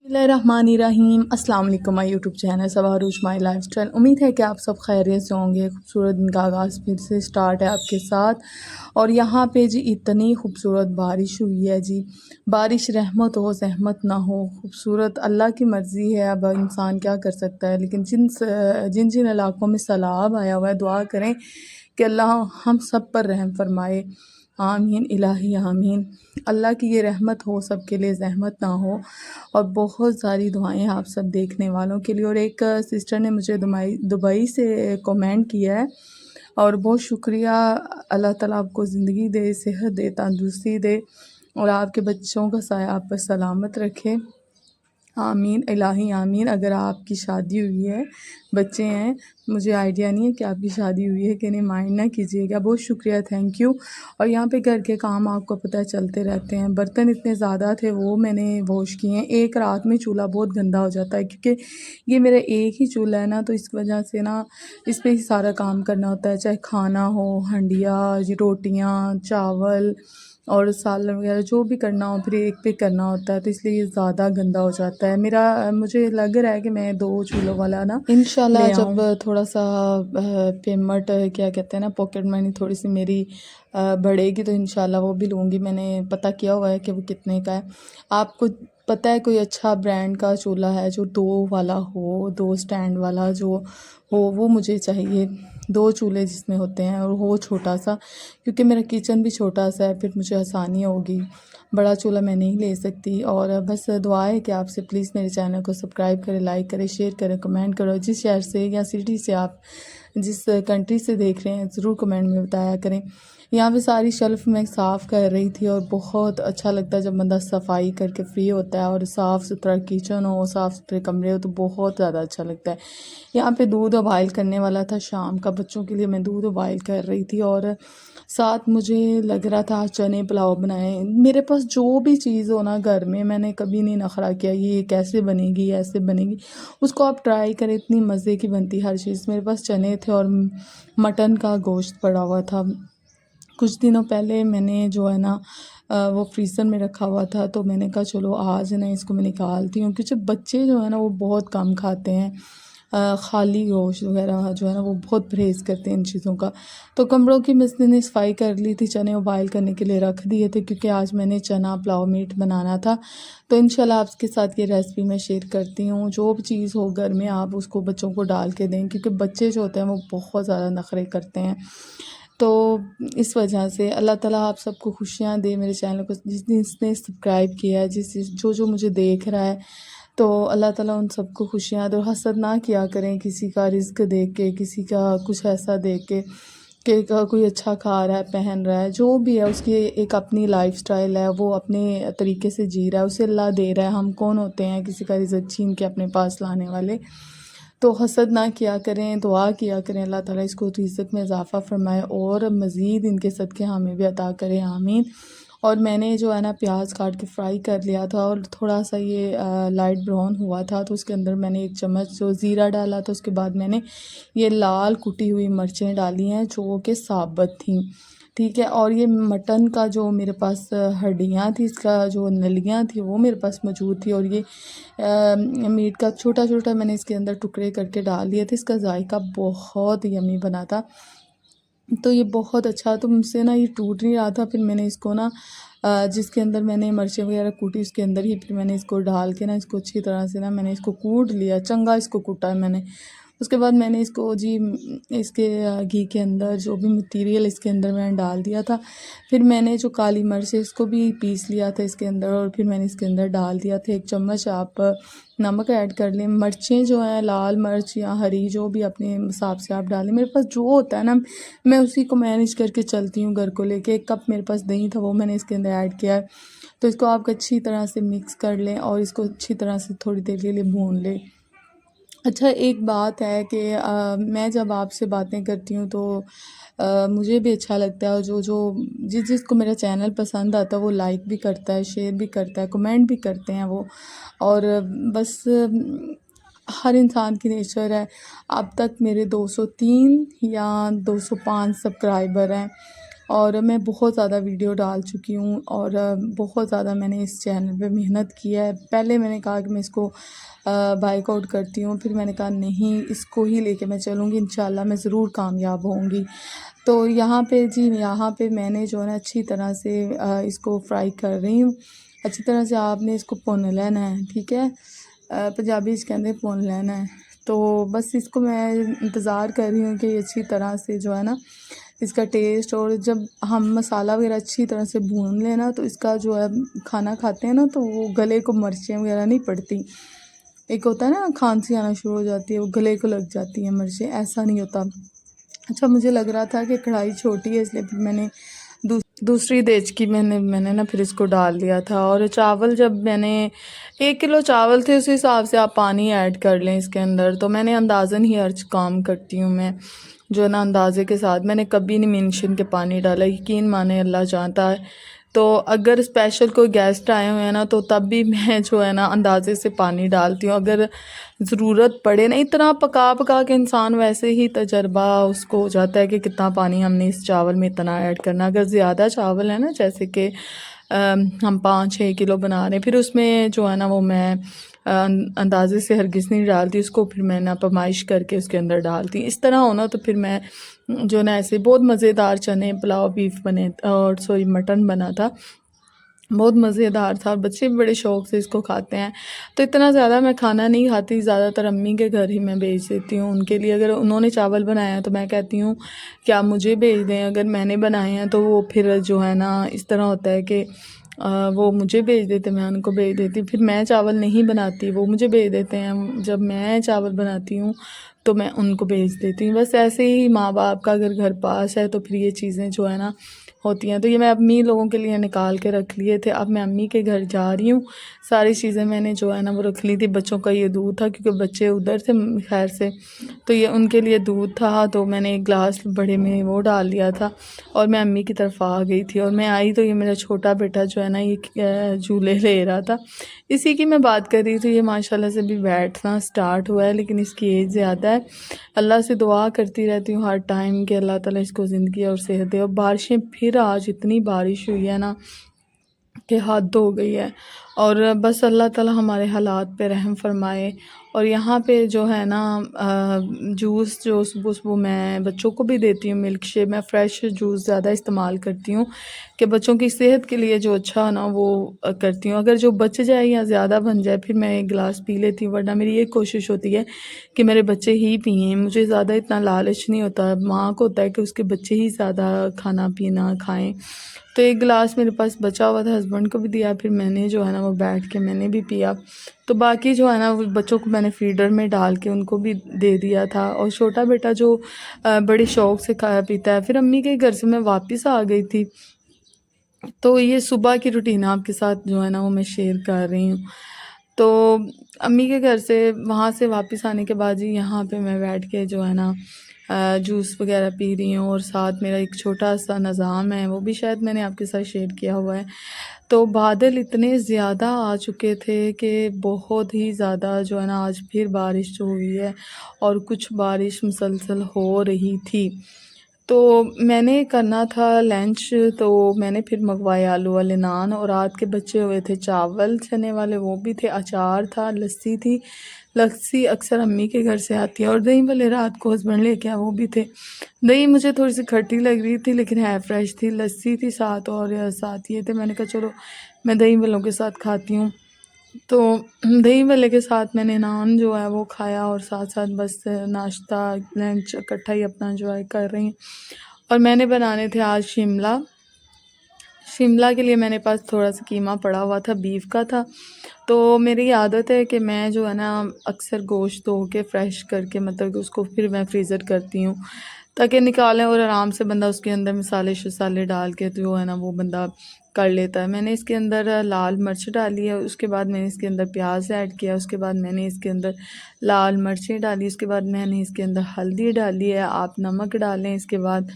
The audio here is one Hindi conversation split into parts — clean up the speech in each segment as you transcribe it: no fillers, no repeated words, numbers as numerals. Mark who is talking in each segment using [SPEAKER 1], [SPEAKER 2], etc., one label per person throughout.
[SPEAKER 1] बिस्मिल्लाहिर्रहमानिर्रहीम। अस्सलाम वालेकुम। माय यूट्यूब चैनल सवारूज माय लाइफस्टाइल। उम्मीद है कि आप सब खैरियत से होंगे। खूबसूरत दिन का आगाज़ फिर से स्टार्ट है आपके साथ। और यहाँ पे जी इतनी खूबसूरत बारिश हुई है जी। बारिश रहमत हो ज़हमत ना हो, खूबसूरत अल्लाह की मर्ज़ी है। अब इंसान क्या कर सकता है। लेकिन जिन जिन इलाक़ों में सैलाब आया हुआ है, दुआ करें कि अल्लाह हम सब पर रहम फरमाए। आमीन इलाही आमीन। अल्लाह की ये रहमत हो सब के लिए, ज़हमत ना हो। और बहुत सारी दुआएं आप सब देखने वालों के लिए। और एक सिस्टर ने मुझे दुबई से कमेंट किया है, और बहुत शुक्रिया। अल्लाह ताला आपको ज़िंदगी दे, सेहत दे, तंदुरुस्ती दे, और आपके बच्चों का साया आप पर सलामत रखे। आमीन इलाही आमीन। अगर आपकी शादी हुई है, बच्चे हैं, मुझे आइडिया नहीं है कि आपकी शादी हुई है कि नहीं, माइंड ना कीजिएगा। बहुत शुक्रिया, थैंक यू। और यहाँ पे घर के काम आपको पता है चलते रहते हैं। बर्तन इतने ज़्यादा थे, वो मैंने वॉश किए हैं। एक रात में चूल्हा बहुत गंदा हो जाता है, क्योंकि ये मेरा एक ही चूल्हा है ना, तो इस वजह से ना इस पर ही सारा काम करना होता है। चाहे खाना हो, हंडिया, रोटियाँ, चावल और सालन वगैरह जो भी करना हो, फिर एक पे करना होता है, तो इसलिए ये ज़्यादा गंदा हो जाता है मेरा। मुझे लग रहा है कि मैं 2 चूल्हों वाला ना इंशाल्लाह जब थोड़ा सा पेमेंट क्या कहते हैं ना, पॉकेट मनी थोड़ी सी मेरी बढ़ेगी तो इंशाल्लाह वो भी लूँगी। मैंने पता किया हुआ है कि वो कितने का है। आपको पता है कोई अच्छा ब्रांड का चूल्हा है जो 2 वाला हो, 2 स्टैंड वाला जो हो, वो मुझे चाहिए। 2 चूल्हे जिसमें होते हैं, और हो छोटा सा, क्योंकि मेरा किचन भी छोटा सा है, फिर मुझे आसानी होगी। बड़ा चूल्हा मैं नहीं ले सकती। और बस दुआ है कि आपसे प्लीज़ मेरे चैनल को सब्सक्राइब करें, लाइक करें, शेयर करें, कमेंट करो। जिस शहर से या सिटी से आप जिस कंट्री से देख रहे हैं, ज़रूर कमेंट में बताया करें। यहाँ पे सारी शेल्फ़ मैं साफ़ कर रही थी, और बहुत अच्छा लगता है जब बंदा सफाई करके फ्री होता है, और साफ़ सुथरा किचन हो, साफ़ सुथरे कमरे हो, तो बहुत ज़्यादा अच्छा लगता है। यहाँ पे दूध उबाइल करने वाला था शाम का, बच्चों के लिए मैं दूध उबाइल कर रही थी, और साथ मुझे लग रहा था चने पुलाव बनाए। मेरे पास जो भी चीज़ हो ना घर में, मैंने कभी नहीं नखरा किया ये कैसे बनेगी, ऐसे बनेगी। उसको आप ट्राई करें, इतनी मज़े की बनती हर चीज़। मेरे पास चने थे और मटन का गोश्त पड़ा हुआ था। कुछ दिनों पहले मैंने जो है ना वो फ्रीज़र में रखा हुआ था, तो मैंने कहा चलो आज ना इसको मैं निकालती हूँ, क्योंकि बच्चे जो है ना वो बहुत कम खाते हैं। खाली गोश्त वगैरह जो है ना वो बहुत परहेज़ करते हैं इन चीज़ों का। तो कमरों की मैंने सफाई कर ली थी, चने उबाइल करने के लिए रख दिए थे, क्योंकि आज मैंने चना पुलाव मीट बनाना था। तो इंशाल्लाह आपके साथ ये रेसिपी मैं शेयर करती हूँ। जो भी चीज़ हो घर में, आप उसको बच्चों को डाल के दें, क्योंकि बच्चे जो होते हैं वो बहुत ज़्यादा नखरे करते हैं। तो इस वजह से अल्लाह ताला आप सबको खुशियाँ दे। मेरे चैनल को जिसने सब्सक्राइब किया है, जो मुझे देख रहा है, तो अल्लाह ताला उन सबको खुशियाँ दे। और हसद ना किया करें किसी का रिज़्क देख के, किसी का कुछ ऐसा देख के कि कोई अच्छा खा रहा है, पहन रहा है, जो भी है उसकी एक अपनी लाइफ़स्टाइल है, वो अपने तरीके से जी रहा है, उसे अल्लाह दे रहा है। हम कौन होते हैं किसी का रिज़्क छीन के अपने पास लाने वाले। तो हसद ना किया करें, दुआ किया करें अल्लाह ताला इसको रिज़्क़ में इज़ाफ़ा फ़रमाए, और मज़ीद इनके सदक़े हमें भी अता करें, आमीन। और मैंने जो है ना प्याज काट के फ्राई कर लिया था, और थोड़ा सा ये लाइट ब्राउन हुआ था, तो उसके अंदर मैंने 1 चम्मच जो ज़ीरा डाला था। उसके बाद मैंने ये लाल कुटी हुई मिर्चें डाली हैं, जो कि साबुत थी, ठीक है। और ये मटन का जो मेरे पास हड्डियाँ थी, इसका जो नलियाँ थी, वो मेरे पास मौजूद थी। और ये मीट का छोटा छोटा मैंने इसके अंदर टुकड़े करके डाल दिए थे। इसका जायका बहुत यम्मी बना था, तो ये बहुत अच्छा, तो मुझसे ना ये टूट नहीं रहा था। फिर मैंने इसको ना जिसके अंदर मैंने मिर्चें वगैरह कूटी, उसके अंदर ही फिर मैंने इसको डाल के ना इसको अच्छी तरह से ना मैंने इसको कूट लिया, चंगा इसको कूटा है मैंने। उसके बाद मैंने इसको जी इसके घी के अंदर जो भी मटीरियल इसके अंदर मैंने डाल दिया था। फिर मैंने जो काली मिर्च है इसको भी पीस लिया था इसके अंदर, और फिर मैंने इसके अंदर डाल दिया था 1 चम्मच आप नमक ऐड कर लें। मिर्चें जो हैं लाल मिर्च या हरी, जो भी अपने हिसाब से आप डालें। मेरे पास जो होता है ना, मैं उसी को मैनेज करके चलती हूँ घर को लेके। 1 कप मेरे पास दही था, वो मैंने इसके अंदर ऐड किया है। तो इसको आप अच्छी तरह से मिक्स कर लें, और इसको अच्छी तरह से थोड़ी देर के लिए भून लें। अच्छा, एक बात है कि मैं जब आपसे बातें करती हूँ तो मुझे भी अच्छा लगता है, और जिसको मेरा चैनल पसंद आता है वो लाइक भी करता है, शेयर भी करता है, कमेंट भी करते हैं वो। और बस हर इंसान की नेचर है। अब तक मेरे 203 या 205 सब्सक्राइबर हैं। और मैं बहुत ज़्यादा वीडियो डाल चुकी हूँ और बहुत ज़्यादा मैंने इस चैनल पे मेहनत की है। पहले मैंने कहा कि मैं इसको बाइकआउट करती हूँ, फिर मैंने कहा नहीं, इसको ही लेके मैं चलूँगी, इंशाल्लाह मैं ज़रूर कामयाब होंगी। तो यहाँ पे जी, यहाँ पे मैंने जो है ना अच्छी तरह से इसको फ्राई कर रही हूँ। अच्छी तरह से आपने इसको भुन लेना है, ठीक है। पंजाबी च कहते भुन लेना है। तो बस इसको मैं इंतज़ार कर रही हूँ कि ये अच्छी तरह से जो है ना इसका टेस्ट, और जब हम मसाला वगैरह अच्छी तरह से भून लेना तो इसका जो है खाना खाते हैं ना तो वो गले को मिर्चें वगैरह नहीं पड़ती। एक होता है ना खांसी आना शुरू हो जाती है, वो गले को लग जाती है मिर्चें, ऐसा नहीं होता। अच्छा, मुझे लग रहा था कि कढ़ाई छोटी है इसलिए फिर मैंने दूसरी देचकी मैंने ना फिर इसको डाल दिया था। और चावल जब मैंने 1 किलो चावल थे उस हिसाब से आप पानी ऐड कर लें इसके अंदर। तो मैंने अंदाज़न ही हर काम करती हूँ मैं, जो है ना अंदाज़े के साथ। मैंने कभी नहीं मेंशन के पानी डाला, यकीन माने अल्लाह जानता है। तो अगर स्पेशल कोई गेस्ट आए हुए हैं ना तो तब भी मैं जो है ना अंदाज़े से पानी डालती हूँ। अगर ज़रूरत पड़े ना, इतना पका पका के इंसान वैसे ही तजर्बा उसको हो जाता है कि कितना पानी हमने इस चावल में इतना ऐड करना। अगर ज़्यादा चावल है ना, जैसे कि हम 5-6 किलो बना रहे हैं, फिर उसमें जो है ना वो मैं अंदाज़े से हरगिज़ नहीं डालती उसको, फिर मैं ना पमाइश करके उसके अंदर डालती। इस तरह होना तो फिर मैं जो ना ऐसे बहुत मज़ेदार चने पुलाव बीफ बने और सॉरी मटन बना था, बहुत मज़ेदार था और बच्चे भी बड़े शौक़ से इसको खाते हैं। तो इतना ज़्यादा मैं खाना नहीं खाती, ज़्यादातर अम्मी के घर ही मैं भेज देती हूँ उनके लिए। अगर उन्होंने चावल बनाया है तो मैं कहती हूँ कि आप मुझे भेज दें, अगर मैंने बनाए हैं तो वो फिर जो है ना इस तरह होता है कि वो मुझे भेज देते, मैं उनको भेज देती। फिर मैं चावल नहीं बनाती, वो मुझे भेज देते हैं। जब मैं चावल बनाती हूँ तो मैं उनको भेज देती हूँ। बस ऐसे ही माँ बाप का अगर घर पास है तो फिर ये चीज़ें जो है ना होती हैं। तो ये मैं अम्मी लोगों के लिए निकाल के रख लिए थे। अब मैं अम्मी के घर जा रही हूँ, सारी चीज़ें मैंने जो है ना वो रख ली थी। बच्चों का ये दूध था क्योंकि बच्चे उधर थे खैर से, तो ये उनके लिए दूध था, तो मैंने एक गिलास बड़े में वो डाल लिया था और मैं अम्मी की तरफ आ गई थी। और मैं आई तो ये मेरा छोटा बेटा जो है ना ये झूले ले रहा था। इसी की मैं बात कर रही थी। ये माशाल्लाह से भी बैठना स्टार्ट हुआ है, लेकिन इसकी एज ज़्यादा है। अल्लाह से दुआ करती रहती हूँ हर टाइम कि अल्लाह ताला इसको ज़िंदगी और सेहत दे। और बारिशें फिर आज इतनी बारिश हुई है ना कि हद हो गई है। और बस अल्लाह ताला हमारे हालात पे रहम फरमाए। और यहाँ पे जो है ना जूस जो सुबह सुबह मैं बच्चों को भी देती हूँ, मिल्क शेक। मैं फ़्रेश जूस ज़्यादा इस्तेमाल करती हूँ कि बच्चों की सेहत के लिए जो अच्छा हो ना वो करती हूँ। अगर जो बच जाए या ज़्यादा बन जाए फिर मैं एक गिलास पी लेती हूँ, वरना मेरी ये कोशिश होती है कि मेरे बच्चे ही पिएँ। मुझे ज़्यादा इतना लालच नहीं होता, माँ को होता है कि उसके बच्चे ही ज़्यादा खाना पीना खाएँ। तो एक गिलास मेरे पास बचा हुआ था, हस्बैंड को भी दिया, फिर मैंने जो है ना वो बैठ के मैंने भी पिया। तो बाकी जो है ना वो बच्चों को मैंने फीडर में डाल के उनको भी दे दिया था। और छोटा बेटा जो बड़े शौक़ से खाया पीता है। फिर अम्मी के घर से मैं वापस आ गई थी, तो ये सुबह की रूटीन आपके साथ जो है ना वो मैं शेयर कर रही हूँ। तो अम्मी के घर से वहाँ से वापस आने के बाद ही यहाँ पे मैं बैठ के जो है ना जूस वगैरह पी रही हूँ। और साथ मेरा एक छोटा सा निज़ाम है, वो भी शायद मैंने आपके साथ शेयर किया हुआ है। तो बादल इतने ज़्यादा आ चुके थे कि बहुत ही ज़्यादा जो है ना आज फिर बारिश जो हुई है, और कुछ बारिश मुसलसल हो रही थी। तो मैंने करना था लंच, तो मैंने फिर मंगवाए आलू वाले नान, और रात के बचे हुए थे चावल चने वाले, वो भी थे, अचार था, लस्सी थी। लस्सी अक्सर अम्मी के घर से आती है, और दही वाले रात को हस्बैंड लेके आए, वो भी थे। दही मुझे थोड़ी सी खट्टी लग रही थी लेकिन है फ्रेश थी। लस्सी थी साथ, और साथ ये थे। मैंने कहा चलो मैं दही वालों के साथ खाती हूँ। तो दही भल्ले के साथ मैंने नान जो है वो खाया, और साथ साथ बस नाश्ता लंच इकट्ठा ही अपना जो है कर रही हूँ। और मैंने बनाने थे आज शिमला। शिमला के लिए मेरे पास थोड़ा सा कीमा पड़ा हुआ था, बीफ का था। तो मेरी आदत है कि मैं जो है ना अक्सर गोश्त धो के फ़्रेश करके, मतलब कि उसको फिर मैं फ्रीज़र करती हूँ ताकि निकालें और आराम से बंदा उसके अंदर मसाले शसाले डाल के जो है ना वो बंदा कर लेता है। मैंने इसके अंदर लाल मिर्च डाली है, उसके बाद मैंने इसके अंदर प्याज ऐड किया, उसके बाद मैंने इसके अंदर लाल मिर्चें डाली, उसके बाद मैंने इसके अंदर हल्दी डाली है, आप नमक डालें इसके बाद।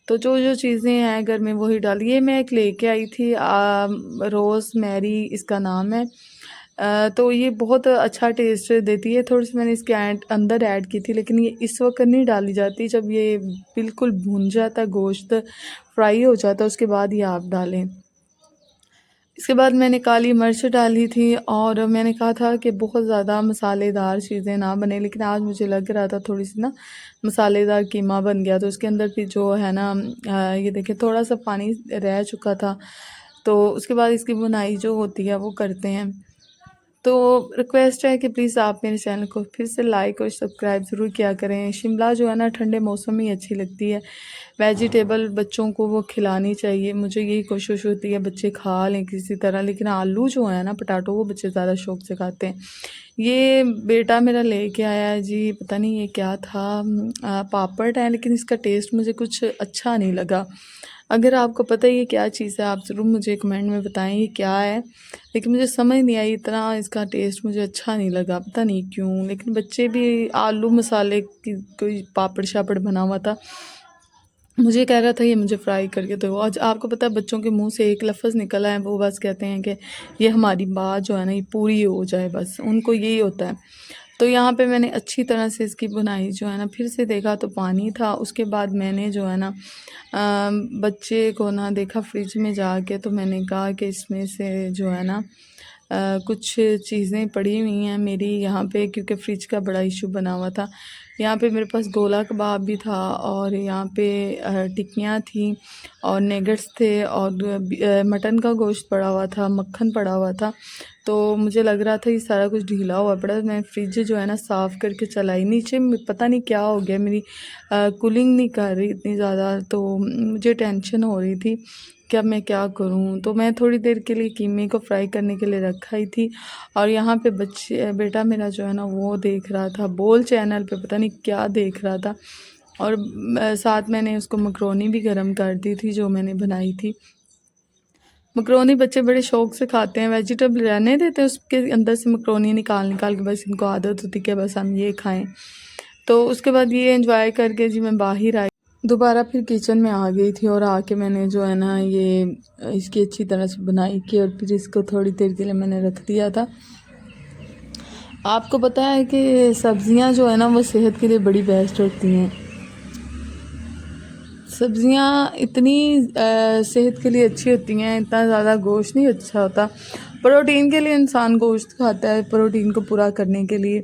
[SPEAKER 1] तो जो जो चीज़ें हैं घर में वही डाली। ये मैं एक लेके आई थी रोज़ मैरी इसका नाम है। तो ये बहुत अच्छा टेस्ट देती है। थोड़ी सी मैंने इसके अंदर ऐड की थी, लेकिन ये इस वक्त नहीं डाली जाती। जब ये बिल्कुल भुन जाता है, गोश्त फ्राई हो जाता है, उसके बाद ये आप डालें। इसके बाद मैंने काली मिर्च डाली थी और मैंने कहा था कि बहुत ज़्यादा मसालेदार चीज़ें ना बने, लेकिन आज मुझे लग रहा था थोड़ी सी ना मसालेदार कीमा बन गया। तो उसके अंदर भी जो है ना ये देखिए थोड़ा सा पानी रह चुका था। तो उसके बाद इसकी बुनाई जो होती है वो करते हैं। तो रिक्वेस्ट है कि प्लीज़ आप मेरे चैनल को फिर से लाइक और सब्सक्राइब ज़रूर किया करें। शिमला जो है ना ठंडे मौसम में ही अच्छी लगती है। वेजिटेबल बच्चों को वो खिलानी चाहिए। मुझे यही कोशिश होती है बच्चे खा लें किसी तरह, लेकिन आलू जो है ना पोटैटो वो बच्चे ज़्यादा शौक से खाते हैं। ये बेटा मेरा लेके आया है जी, पता नहीं ये क्या था, पापड़ है, लेकिन इसका टेस्ट मुझे कुछ अच्छा नहीं लगा। अगर आपको पता है ये क्या चीज़ है आप ज़रूर मुझे कमेंट में बताएं ये क्या है, लेकिन मुझे समझ नहीं आई, इतना इसका टेस्ट मुझे अच्छा नहीं लगा, पता नहीं क्यों। लेकिन बच्चे भी आलू मसाले की कोई पापड़ शापड़ बना हुआ था, मुझे कह रहा था ये मुझे फ्राई करके दो। आज आपको पता है बच्चों के मुंह से एक लफ्ज़ निकला है, वो बस कहते हैं कि ये हमारी बात जो है ना ये पूरी हो जाए, बस उनको यही होता है। तो यहाँ पे मैंने अच्छी तरह से इसकी बुनाई जो है ना फिर से देखा तो पानी था। उसके बाद मैंने जो है ना बच्चे को ना देखा फ्रिज में जाके, तो मैंने कहा कि इसमें से जो है ना कुछ चीज़ें पड़ी हुई हैं मेरी यहाँ पे, क्योंकि फ्रिज का बड़ा इशू बना हुआ था। यहाँ पे मेरे पास गोला कबाब भी था और यहाँ पे टिक्कियाँ थी और नेगट्स थे और मटन का गोश्त पड़ा हुआ था, मक्खन पड़ा हुआ था। तो मुझे लग रहा था ये सारा कुछ ढीला हुआ पड़ा। मैं फ्रिज जो है ना साफ़ करके चलाई, नीचे पता नहीं क्या हो गया, मेरी कूलिंग नहीं कर रही इतनी ज़्यादा, तो मुझे टेंशन हो रही थी कि अब मैं क्या करूं। तो मैं थोड़ी देर के लिए कीमे को फ्राई करने के लिए रखा ही थी और यहाँ पे बेटा मेरा जो है ना वो देख रहा था बोल चैनल पे, पता नहीं क्या देख रहा था। और साथ मैंने उसको मकरोनी भी गर्म कर दी थी जो मैंने बनाई थी। मकरोनी बच्चे बड़े शौक से खाते हैं, वेजिटेबल रहने देते हैं, उसके अंदर से मकरोनी निकाल निकाल के बस इनको आदत होती है बस हम ये खाएं। तो उसके बाद ये एंजॉय करके जी मैं बाहर आई, दोबारा फिर किचन में आ गई थी और आके मैंने जो है ना ये इसकी अच्छी तरह से बुनाई की और फिर इसको थोड़ी देर के लिए मैंने रख दिया था। आपको पता है कि सब्ज़ियां जो है ना वो सेहत के लिए बड़ी बेस्ट होती हैं। सब्ज़ियां इतनी सेहत के लिए अच्छी होती हैं, इतना ज़्यादा गोश्त नहीं अच्छा होता। प्रोटीन के लिए इंसान गोश्त खाता है, प्रोटीन को पूरा करने के लिए।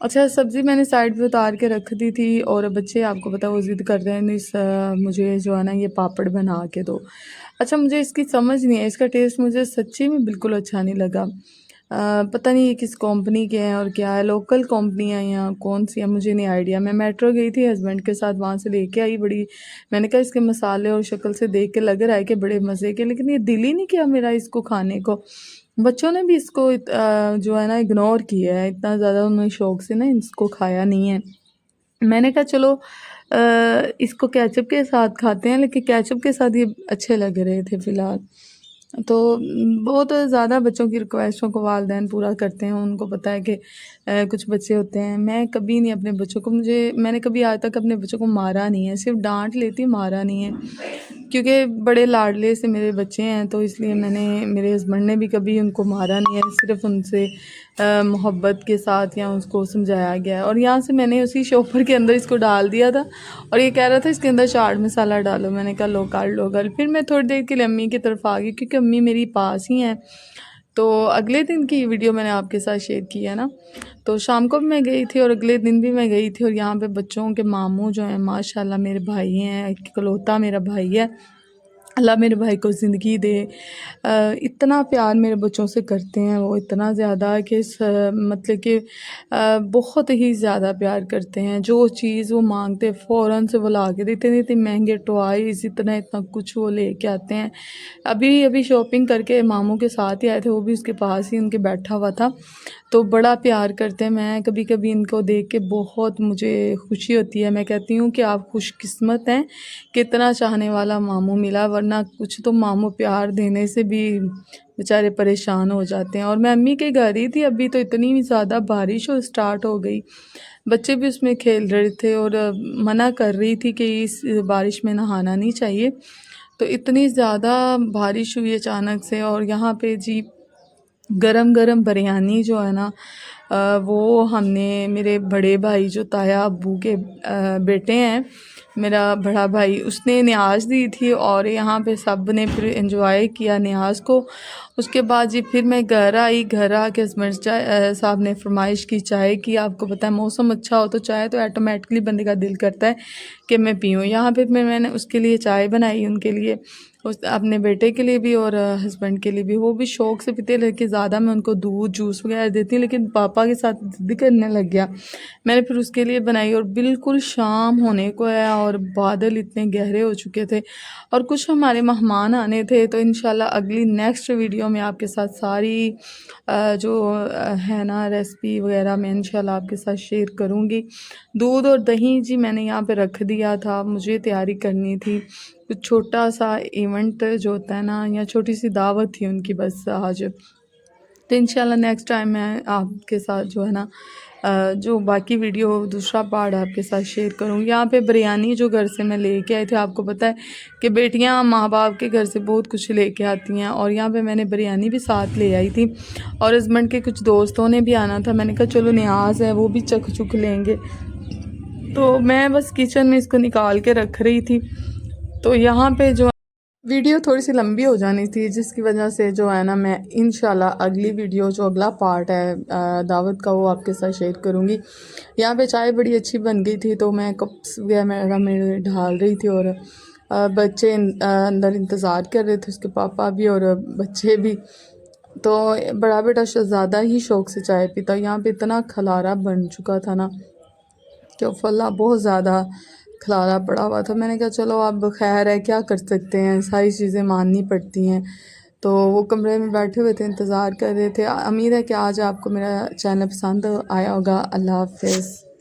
[SPEAKER 1] अच्छा, सब्ज़ी मैंने साइड पे उतार के रख दी थी और बच्चे आपको पता है वो ज़िद कर रहे हैं मुझे जो है ना ये पापड़ बना के दो। अच्छा, मुझे इसकी समझ नहीं है, इसका टेस्ट मुझे सच्ची में बिल्कुल अच्छा नहीं लगा। पता नहीं ये किस कंपनी के हैं और क्या है, लोकल कंपनी है या कौन सी है मुझे नहीं आइडिया। मैं मेट्रो गई थी हस्बैंड के साथ, वहाँ से लेके आई बड़ी, मैंने कहा इसके मसाले और शक्ल से देख के लग रहा है कि बड़े मज़े के, लेकिन ये दिल ही नहीं किया मेरा इसको खाने को। बच्चों ने भी इसको जो है ना इग्नोर किया है, इतना ज़्यादा उन्होंने शौक से ना इसको खाया नहीं है। मैंने कहा चलो इसको केचप के साथ खाते हैं, लेकिन केचप के साथ ये अच्छे लग रहे थे फ़िलहाल। तो बहुत ज़्यादा बच्चों की रिक्वेस्टों को वालिदैन पूरा करते हैं। उनको पता है कि कुछ बच्चे होते हैं, मैं कभी नहीं अपने बच्चों को, मैंने कभी आज तक अपने बच्चों को मारा नहीं है, सिर्फ डांट लेती, मारा नहीं है, क्योंकि बड़े लाडले से मेरे बच्चे हैं। तो इसलिए मेरे हस्बैंड ने भी कभी उनको मारा नहीं है, सिर्फ उनसे मोहब्बत के साथ या उसको समझाया गया है। और यहाँ से मैंने उसी शॉपर के अंदर इसको डाल दिया था और ये कह रहा था इसके अंदर चाट मसाला डालो, मैंने कहा लो कर लो कल। फिर मैं थोड़ी देर के लिए अम्मी की तरफ आ गई, क्योंकि अम्मी मेरी पास ही हैं। तो अगले दिन की वीडियो मैंने आपके साथ शेयर की है ना। तो शाम को भी मैं गई थी और अगले दिन भी मैं गई थी और यहाँ पे बच्चों के मामू जो हैं माशाल्लाह मेरे भाई हैं, इकलौता मेरा भाई है, अल्लाह मेरे भाई को ज़िंदगी दे। इतना प्यार मेरे बच्चों से करते हैं वो, इतना ज़्यादा कि मतलब कि बहुत ही ज़्यादा प्यार करते हैं। जो चीज़ वो मांगते फ़ौरन से वो ला के देते हैं, इतने महंगे टॉयज़, इतना इतना कुछ वो लेके आते हैं। अभी अभी शॉपिंग करके मामू के साथ ही आए थे, वो भी उसके पास ही उनके बैठा हुआ था, तो बड़ा प्यार करते हैं। मैं कभी कभी इनको देख के बहुत मुझे खुशी होती है, मैं कहती हूँ कि आप खुशकिस्मत हैं, कितना चाहने वाला मामू मिला, वरना कुछ तो मामू प्यार देने से भी बेचारे परेशान हो जाते हैं। और मैं अम्मी के घर ही थी, अभी तो इतनी ज़्यादा बारिश हो स्टार्ट हो गई, बच्चे भी उसमें खेल रहे थे और मना कर रही थी कि इस बारिश में नहाना नहीं चाहिए। तो इतनी ज़्यादा बारिश हुई अचानक से और यहाँ पे जी गरम गरम बिरयानी जो है ना वो हमने, मेरे बड़े भाई जो ताया अब्बू के बेटे हैं, मेरा बड़ा भाई, उसने नियाज़ दी थी और यहाँ पे सब ने फिर एंजॉय किया नियाज़ को। उसके बाद जी फिर मैं घर आई, घर आके हस्बैंड साहब ने फरमाइश की चाय की। आपको पता है मौसम अच्छा हो तो चाय तो ऑटोमेटिकली बंदे का दिल करता है कि मैं पीऊँ। यहाँ पे मैंने उसके लिए चाय बनाई, उनके लिए, उस अपने बेटे के लिए भी और हस्बैंड के लिए भी। वो भी शौक़ से पीते, लेकिन ज़्यादा मैं उनको दूध जूस वगैरह देती हूँ, लेकिन पापा के साथ ज़िद करने लग गया। मैंने फिर उसके लिए बनाई और बिल्कुल शाम होने को है और बादल इतने गहरे हो चुके थे और कुछ हमारे मेहमान आने थे। तो इंशाल्लाह अगली नेक्स्ट वीडियो में आपके साथ सारी जो है ना रेसिपी वगैरह मैं इंशाल्लाह आपके साथ शेयर करूँगी। दूध और दही जी मैंने यहाँ पे रख दिया था, मुझे तैयारी करनी थी कुछ छोटा सा इवेंट जो होता है ना, या छोटी सी दावत थी उनकी बस आज। तो इंशाल्लाह नेक्स्ट टाइम मैं आपके साथ जो है ना जो बाकी वीडियो दूसरा पार्ट आपके साथ शेयर करूँगी। यहाँ पे बिरयानी जो घर से मैं लेके आई थी, आपको पता है कि बेटियाँ माँ बाप के घर से बहुत कुछ लेके आती हैं, और यहाँ पे मैंने बिरयानी भी साथ ले आई थी और हस्बैंड के कुछ दोस्तों ने भी आना था। मैंने कहा चलो नियाज़ है वो भी चख चुख लेंगे, तो मैं बस किचन में इसको निकाल के रख रही थी। तो यहाँ पे जो वीडियो थोड़ी सी लंबी हो जानी थी, जिसकी वजह से जो है ना मैं इंशाल्लाह अगली वीडियो जो अगला पार्ट है दावत का वो आपके साथ शेयर करूँगी। यहाँ पे चाय बड़ी अच्छी बन गई थी, तो मैं कप्स वगैरह में ढाल रही थी और बच्चे अंदर इंतज़ार कर रहे थे, उसके पापा भी और बच्चे भी। तो बड़ा बेटा ज़्यादा ही शौक़ से चाय पीता। यहाँ पे इतना खलारा बन चुका था ना कि फल्ला बहुत ज़्यादा खलारा पड़ा हुआ था। मैंने कहा चलो अब खैर है, क्या कर सकते हैं, सारी चीज़ें माननी पड़ती हैं। तो वो कमरे में बैठे हुए थे, इंतज़ार कर रहे थे। उम्मीद है कि आज आपको मेरा चैनल पसंद आया होगा। अल्लाह हाफ़िज़।